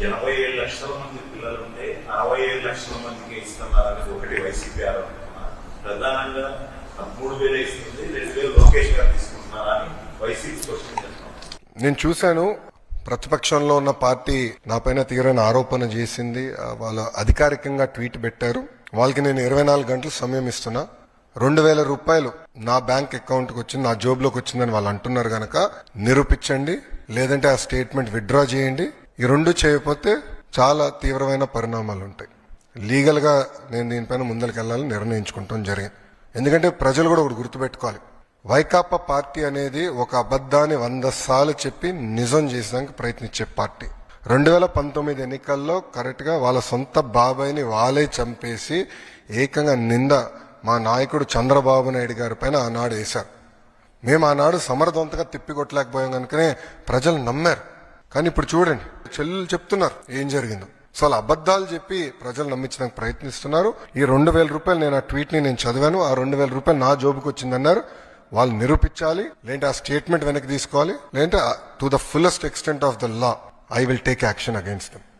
87 లక్షల మంది పిల్లలు ఉంటే 67 లక్షల మందికి ఇస్తున్నారనేది ఒకటి వైసీపీ ఆరోపణ. ప్రధానంగా 13,000 ఇస్తుంది, 2,000 లోకేష్ గారు తీసుకుంటున్నారని వైసీపీ క్వశ్చన్ చేస్తున్నాం. నేను చూశాను, ప్రతిపక్షంలో ఉన్న పార్టీ నాపైన తీవ్రమైన ఆరోపణ చేసింది. వాళ్ళు అధికారికంగా ట్వీట్ పెట్టారు. వాళ్ళకి నేను 24 గంటలు సమయం ఇస్తున్నా. 2,000 రూపాయలు నా బ్యాంక్ అకౌంట్కి వచ్చింది, నా జోబులోకి వచ్చిందని వాళ్ళు అంటున్నారు గనక నిరూపించండి, లేదంటే ఆ స్టేట్మెంట్ విత్డ్రా చేయండి. ఈ రెండు చేయకపోతే చాలా తీవ్రమైన పరిణామాలు ఉంటాయి. లీగల్ గా నేను దీనిపైన ముందరికెళ్లాలని నిర్ణయించుకుంటాం జరిగింది. ఎందుకంటే ప్రజలు కూడా ఒకటి గుర్తుపెట్టుకోవాలి, వైకాపా పార్టీ అనేది ఒక అబద్ధాన్ని 100 సార్లు చెప్పి నిజం చేసేదానికి ప్రయత్నించే పార్టీ. 2019 ఎన్నికల్లో కరెక్ట్ గా వాళ్ళ సొంత బాబాయిని వాళ్ళే చంపేసి ఏకంగా నింద మా నాయకుడు చంద్రబాబు నాయుడు గారి పైన ఆనాడు వేశారు. మేము ఆనాడు సమర్థవంతంగా తిప్పికొట్టలేకపోయాం కనుకనే ప్రజలు నమ్మారు. కానీ ఇప్పుడు చూడండి, చెల్లెలు చెప్తున్నారు ఏం జరిగిందో. సో అలా అబద్ధాలు చెప్పి ప్రజలు నమ్మించడానికి ప్రయత్నిస్తున్నారు. ఈ 2,000 రూపాయలు నేను ఆ ట్వీట్ ని నేను చదివాను, ఆ 2,000 రూపాయలు నా జోబుకి వచ్చిందన్నారు. వాళ్ళు నిరూపించాలి, లేదంటే ఆ స్టేట్మెంట్ వెనక్కి తీసుకోవాలి, లేదంటే to the fullest extent of the law I will take action against them.